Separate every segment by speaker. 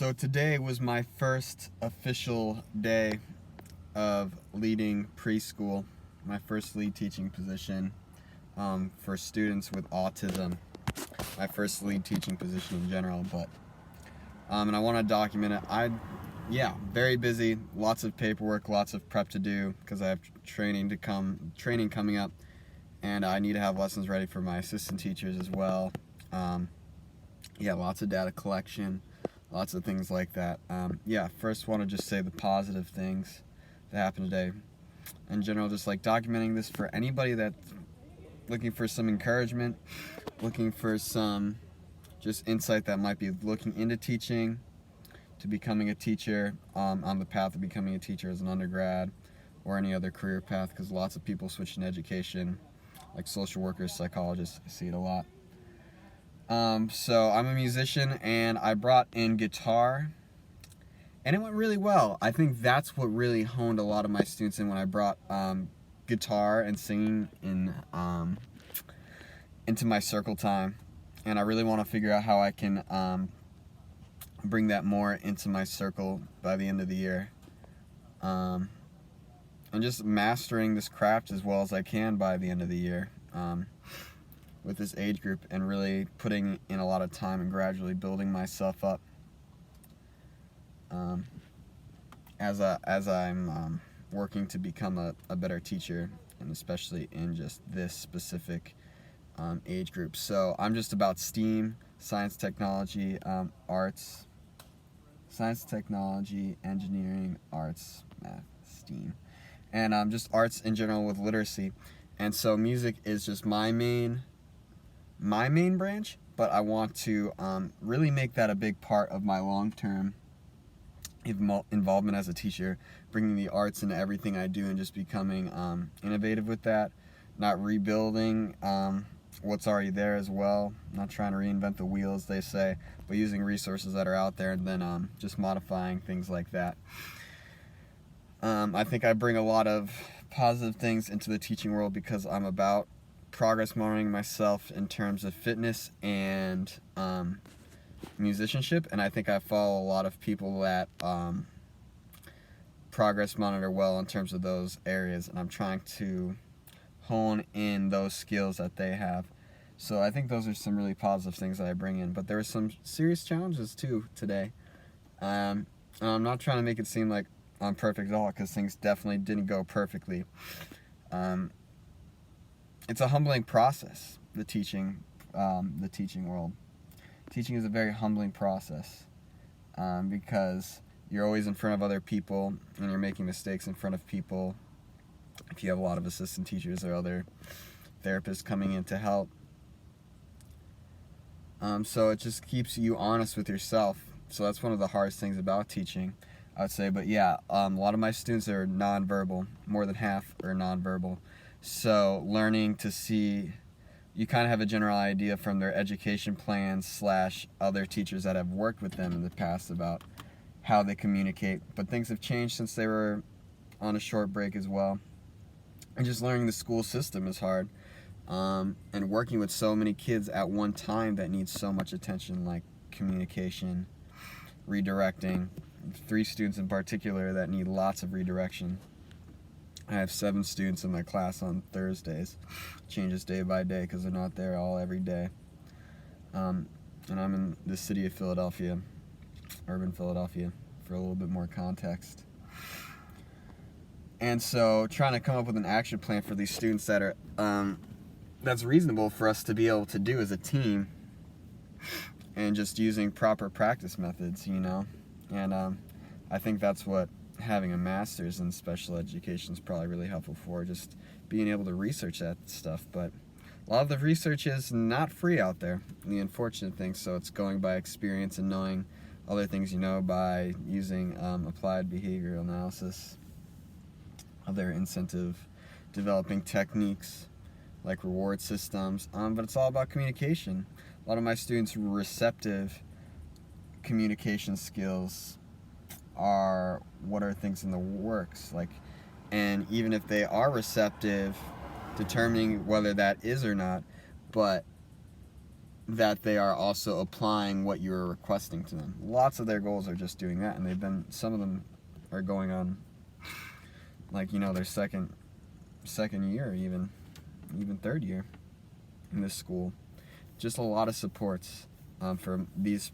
Speaker 1: So today was my first official day of leading preschool, my first lead teaching position for students with autism, my first lead teaching position in general. And I want to document it. Very busy, lots of paperwork, lots of prep to do because I have training coming up, and I need to have lessons ready for my assistant teachers as well. Lots of data collection, lots of things like that. First want to just say the positive things that happened today. In general, just like documenting this for anybody that's looking for some encouragement, looking for some just insight that might be looking into teaching, to becoming a teacher, on the path of becoming a teacher as an undergrad or any other career path, because lots of people switch in education, like social workers, psychologists. I see it a lot. So I'm a musician, and I brought in guitar, and it went really well. I think that's what really honed a lot of my students in when I brought guitar and singing into my circle time. And I really want to figure out how I can bring that more into my circle by the end of the year. And just mastering this craft as well as I can by the end of the year. With this age group, and really putting in a lot of time and gradually building myself up as I'm working to become a better teacher, and especially in just this specific age group. So I'm just about STEAM, science, technology, arts, science, technology, engineering, arts, math, STEAM, and just arts in general with literacy. And so music is just my main branch, but I want to really make that a big part of my long-term involvement as a teacher, bringing the arts into everything I do and just becoming innovative with that, not rebuilding what's already there as well, not trying to reinvent the wheel, as they say, but using resources that are out there and then just modifying things like that. I think I bring a lot of positive things into the teaching world because I'm about progress monitoring myself in terms of fitness and musicianship, and I think I follow a lot of people that progress monitor well in terms of those areas, and I'm trying to hone in those skills that they have. So I think those are some really positive things that I bring in, but there were some serious challenges too today. And I'm not trying to make it seem like I'm perfect at all, because things definitely didn't go perfectly. It's a humbling process, the teaching world. Teaching is a very humbling process because you're always in front of other people and you're making mistakes in front of people. If you have a lot of assistant teachers or other therapists coming in to help. So it just keeps you honest with yourself. So that's one of the hardest things about teaching, I would say. But a lot of my students are nonverbal. More than half are nonverbal. So learning to see, you kind of have a general idea from their education plans / other teachers that have worked with them in the past about how they communicate. But things have changed since they were on a short break as well. And just learning the school system is hard. And working with so many kids at one time that need so much attention, like communication, redirecting. 3 students in particular that need lots of redirection. I have 7 students in my class on Thursdays. Changes day by day because they're not there every day. And I'm in the city of Philadelphia, urban Philadelphia, for a little bit more context. And so trying to come up with an action plan for these students that are that's reasonable for us to be able to do as a team, and just using proper practice methods, And I think that's what having a master's in special education is probably really helpful for, just being able to research that stuff. But a lot of the research is not free out there, the unfortunate thing. So it's going by experience and knowing other things by using applied behavioral analysis, other incentive developing techniques like reward systems. But it's all about communication. A lot of my students' receptive communication skills are what are things in the works, and even if they are receptive, determining whether that is or not. But that they are also applying what you're requesting to them. Lots of their goals are just doing that, and some of them are going on, like, their second year, even third year in this school. Just a lot of supports for this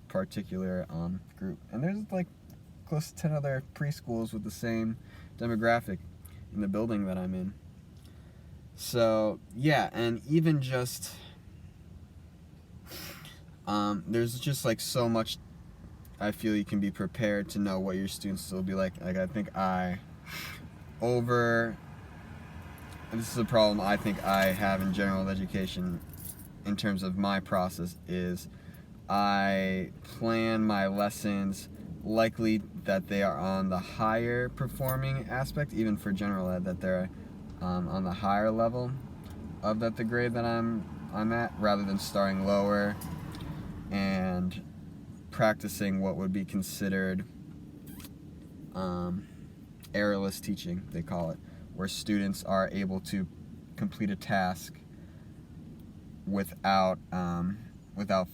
Speaker 1: particular group. And there's like close to 10 other preschools with the same demographic in the building that I'm in. So yeah, and even just there's just like so much I feel you can be prepared to know what your students will be like. Like, I think this is a problem I think I have in general education in terms of my process, is I plan my lessons likely that they are on the higher performing aspect, even for general ed, that they're on the higher level of the grade that I'm at, rather than starting lower and practicing what would be considered errorless teaching, they call it, where students are able to complete a task without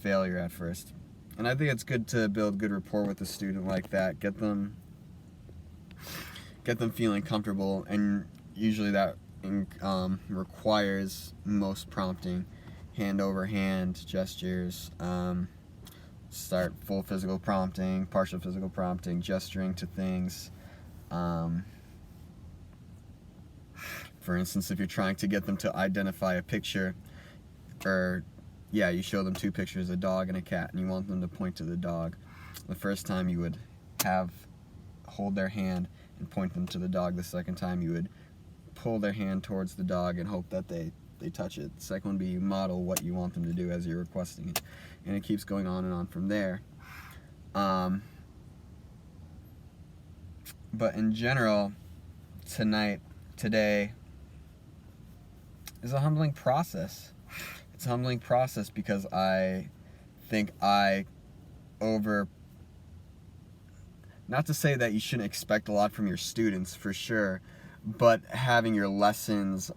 Speaker 1: failure at first. And I think it's good to build good rapport with a student like that, get them feeling comfortable, and usually that requires most prompting, hand over hand gestures, start full physical prompting, partial physical prompting, gesturing to things. For instance, if you're trying to get them to identify a picture, you show them two pictures, a dog and a cat, and you want them to point to the dog. The first time you would hold their hand and point them to the dog. The second time you would pull their hand towards the dog and hope that they touch it. The second one would be you model what you want them to do as you're requesting it. And it keeps going on and on from there. But in general, today is a humbling process. It's a humbling process because I think not to say that you shouldn't expect a lot from your students, for sure, but having your lessons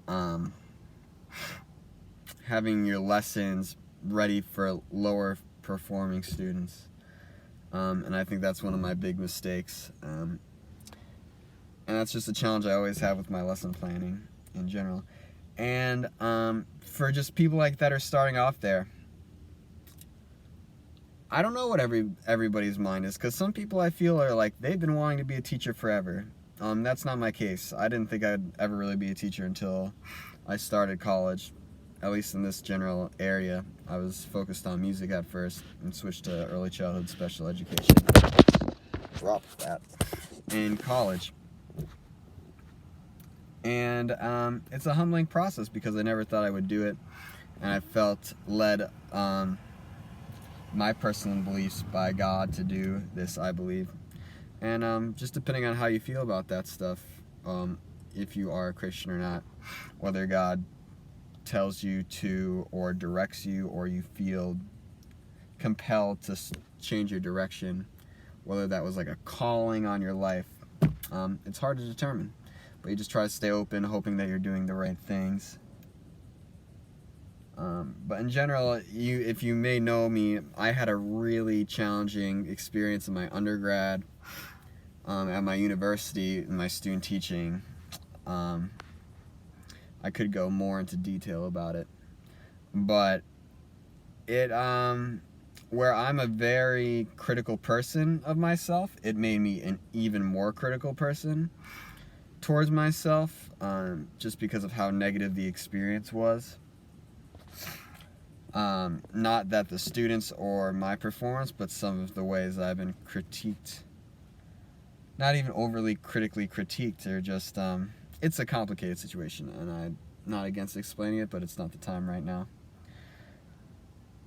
Speaker 1: ready for lower performing students. And I think that's one of my big mistakes. And that's just a challenge I always have with my lesson planning in general. And for just people like that are starting off there, I don't know what everybody's mind is, because some people I feel are like they've been wanting to be a teacher forever. That's not my case. I didn't think I'd ever really be a teacher until I started college, at least in this general area. I was focused on music at first and switched to early childhood special education. Drop that. In college. And it's a humbling process because I never thought I would do it, and I felt led my personal beliefs by God to do this, I believe. And just depending on how you feel about that stuff, if you are a Christian or not, whether God tells you to or directs you, or you feel compelled to change your direction, whether that was like a calling on your life, it's hard to determine. But you just try to stay open, hoping that you're doing the right things. But in general, if you may know me, I had a really challenging experience in my undergrad, at my university, in my student teaching. I could go more into detail about it, but where I'm a very critical person of myself, it made me an even more critical person towards myself, just because of how negative the experience was. Not that the students or my performance, but some of the ways I've been critiqued. Not even overly critically critiqued, or just, it's a complicated situation, and I'm not against explaining it, but it's not the time right now.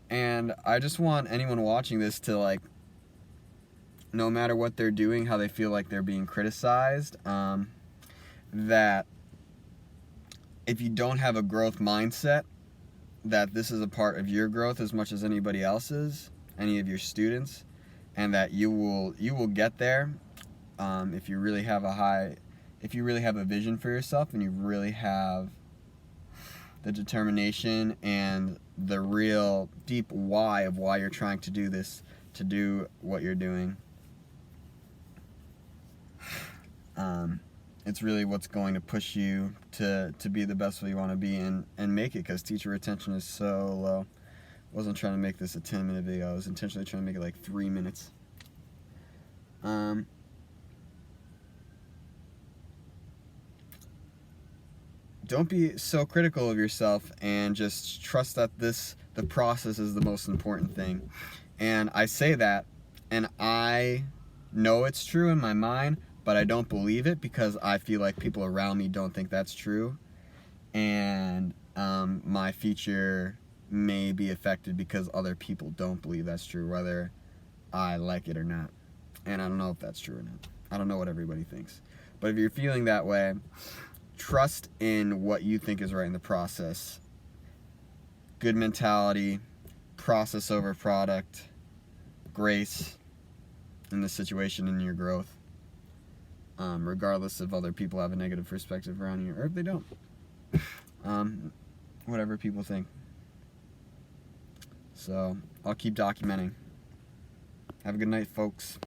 Speaker 1: And I just want anyone watching this to, like, no matter what they're doing, how they feel like they're being criticized, that if you don't have a growth mindset, that this is a part of your growth as much as anybody else's, any of your students, and that you will get there if you really have a vision for yourself, and you really have the determination and the real deep why of why you're trying to do this, to do what you're doing. It's really what's going to push you to be the best way you want to be and make it, because teacher retention is so low. I wasn't trying to make this a 10-minute video. I was intentionally trying to make it like 3 minutes. Don't be so critical of yourself, and just trust that the process is the most important thing. And I say that, and I know it's true in my mind, but I don't believe it because I feel like people around me don't think that's true. And my future may be affected because other people don't believe that's true, whether I like it or not. And I don't know if that's true or not. I don't know what everybody thinks. But if you're feeling that way, trust in what you think is right in the process. Good mentality, process over product, grace in the situation and your growth. Regardless if other people have a negative perspective around you or if they don't. Whatever people think. So, I'll keep documenting. Have a good night, folks.